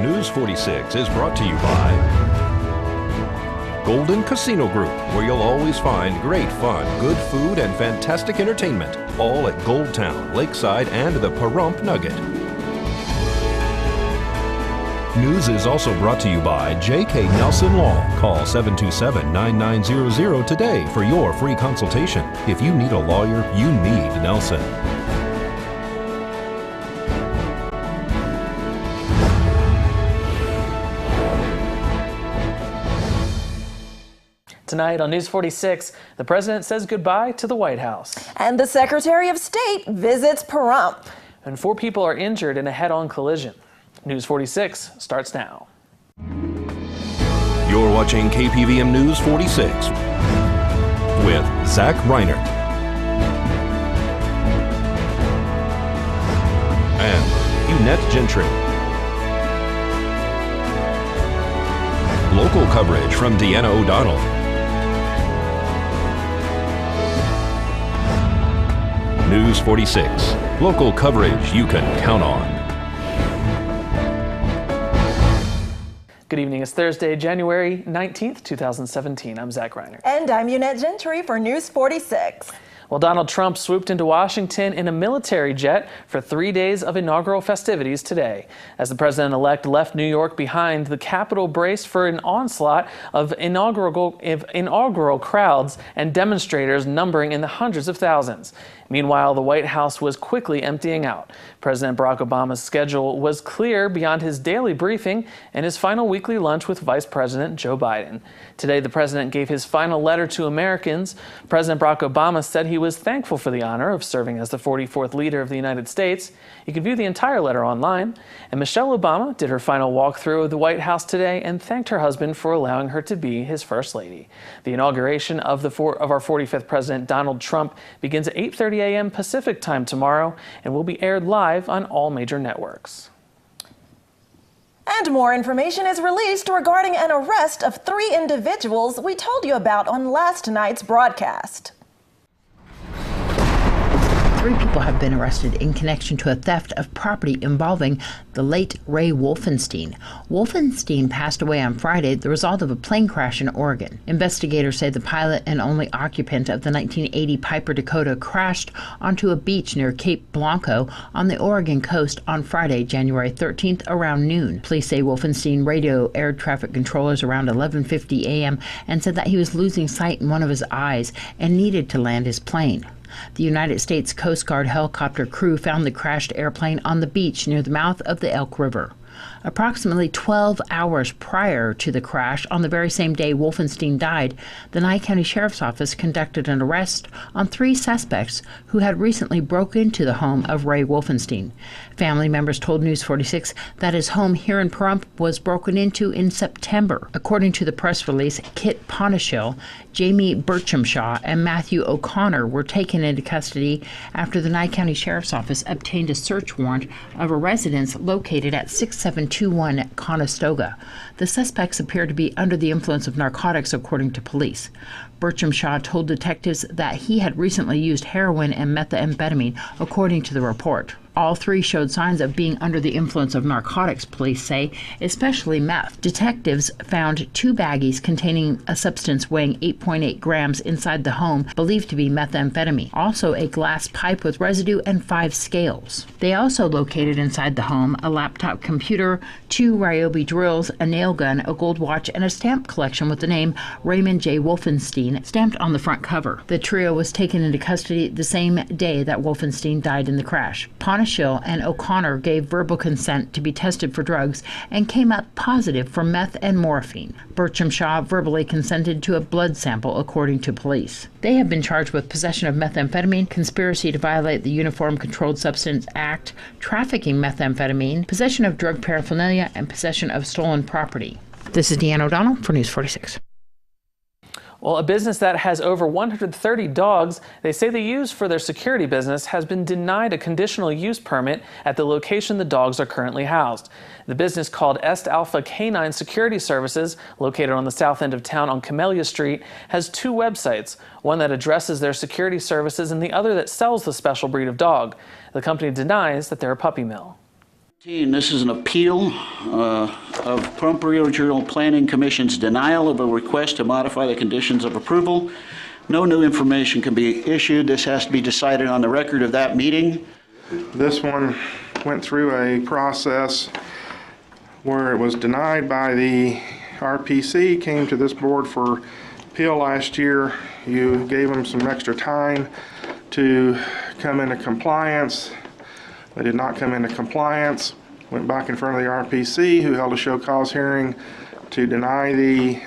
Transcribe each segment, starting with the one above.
News 46 is brought to you by Golden Casino Group, where you'll always find great fun, good food, and fantastic entertainment, all at Gold Town, Lakeside, and the Pahrump Nugget. News is also brought to you by J.K. Nelson Law. Call 727-9900 today for your free consultation. If you need a lawyer, you need Nelson. Tonight on News 46, the president says goodbye to the White House. And the Secretary of State visits Pahrump. And 4 people are injured in a head-on collision. News 46 starts now. You're watching KPVM News 46 with Zach Reinert and Eunette Gentry. Local coverage from Deanna O'Donnell. News 46, local coverage you can count on. Good evening. It's Thursday, January 19th, 2017. I'm Zach Reinert. And I'm Eunette Gentry for News 46. Well, Donald Trump swooped into Washington in a military jet for 3 days of inaugural festivities today. As the president-elect left New York behind, the Capitol braced for an onslaught of inaugural crowds and demonstrators numbering in the hundreds of thousands. Meanwhile, the White House was quickly emptying out. President Barack Obama's schedule was clear beyond his daily briefing and his final weekly lunch with Vice President Joe Biden. Today, the president gave his final letter to Americans. President Barack Obama said he was thankful for the honor of serving as the 44th leader of the United States. You can view the entire letter online. And Michelle Obama did her final walkthrough of the White House today and thanked her husband for allowing her to be his first lady. The inauguration of our 45th president, Donald Trump, begins at 8:30 a.m. Pacific time tomorrow and will be aired live on all major networks. And more information is released regarding an arrest of 3 individuals we told you about on last night's broadcast. 3 people have been arrested in connection to a theft of property involving the late Ray Wolfenstein. Wolfenstein passed away on Friday, the result of a plane crash in Oregon. Investigators say the pilot and only occupant of the 1980 Piper Dakota crashed onto a beach near Cape Blanco on the Oregon coast on Friday, January 13th, around noon. Police say Wolfenstein radioed air traffic controllers around 11:50 a.m. and said that he was losing sight in one of his eyes and needed to land his plane. The United States Coast Guard helicopter crew found the crashed airplane on the beach near the mouth of the Elk River. Approximately 12 hours prior to the crash, on the very same day Wolfenstein died, the Nye County Sheriff's Office conducted an arrest on 3 suspects who had recently broken into the home of Ray Wolfenstein. Family members told News 46 that his home here in Pahrump was broken into in September. According to the press release, Kit Ponishill, Jamie Birchamshaw, and Matthew O'Connor were taken into custody after the Nye County Sheriff's Office obtained a search warrant of a residence located at 6721 Conestoga. The suspects appear to be under the influence of narcotics, according to police. Birchamshaw told detectives that he had recently used heroin and methamphetamine, according to the report. All 3 showed signs of being under the influence of narcotics, police say, especially meth. Detectives found 2 baggies containing a substance weighing 8.8 grams inside the home, believed to be methamphetamine. Also a glass pipe with residue and 5 scales. They also located inside the home a laptop computer, 2 Ryobi drills, a nail gun, a gold watch, and a stamp collection with the name Raymond J. Wolfenstein stamped on the front cover. The trio was taken into custody the same day that Wolfenstein died in the crash. Ponishill and O'Connor gave verbal consent to be tested for drugs and came up positive for meth and morphine. Birchamshaw verbally consented to a blood sample, according to police. They have been charged with possession of methamphetamine, conspiracy to violate the Uniform Controlled Substance Act, trafficking methamphetamine, possession of drug paraphernalia, and possession of stolen property. This is Deanna O'Donnell for News 46. Well, a business that has over 130 dogs they say they use for their security business has been denied a conditional use permit at the location the dogs are currently housed. The business, called Est Alpha Canine Security Services, located on the south end of town on Camellia Street, has 2 websites, one that addresses their security services and the other that sells the special breed of dog. The company denies that they're a puppy mill. This is an appeal of Plum Regional Planning Commission's denial of a request to modify the conditions of approval. No new information can be issued. This has to be decided on the record of that meeting. This one went through a process where it was denied by the RPC, came to this board for appeal last year. You gave them some extra time to come into compliance. They did not come into compliance. Went back in front of the RPC, who held a show cause hearing to deny the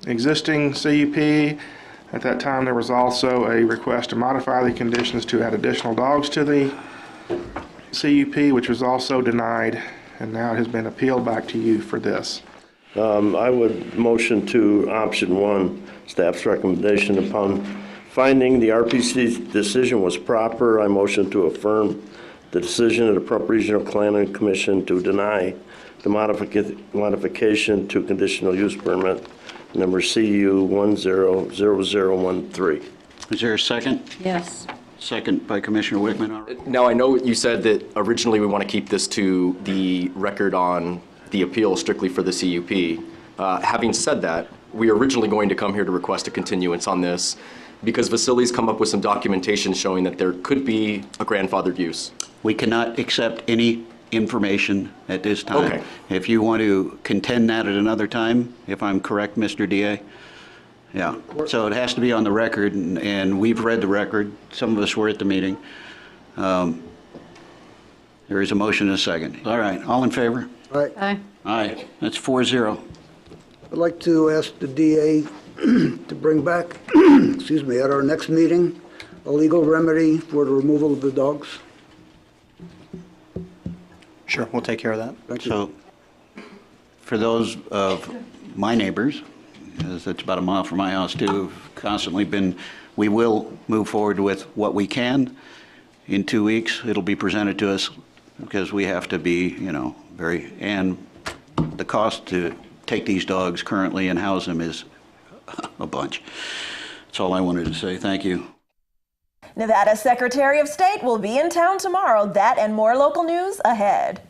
existing CUP. At that time, there was also a request to modify the conditions to add additional dogs to the CUP, which was also denied, and now it has been appealed back to you for this. I would motion to option 1, staff's recommendation. Upon finding the RPC's decision was proper, I motion to affirm the decision of the Plum Regional Planning Commission to deny the modification to conditional use permit number CU 100013. Is there a second? Yes. Second by Commissioner Wickman. Now, I know you said that originally we want to keep this to the record on the appeal strictly for the CUP. Having said that, we were originally going to come here to request a continuance on this because Vasily's come up with some documentation showing that there could be a grandfathered use. We cannot accept any information at this time. Okay. If you want to contend that at another time, if I'm correct, Mr. DA? Yeah. So it has to be on the record, and we've read the record. Some of us were at the meeting. There is a motion and a second. All right. All in favor? Aye. Aye. That's 4-0. I'd like to ask the DA to bring back, excuse me, at our next meeting, a legal remedy for the removal of the dogs. Sure, we'll take care of that. Thank you. So for those of my neighbors, as it's about a mile from my house too, have constantly been, we will move forward with what we can. In 2 weeks, it'll be presented to us because we have to be, very, and the cost to take these dogs currently and house them is a bunch. That's all I wanted to say. Thank you. Nevada Secretary of State will be in town tomorrow. That and more local news ahead.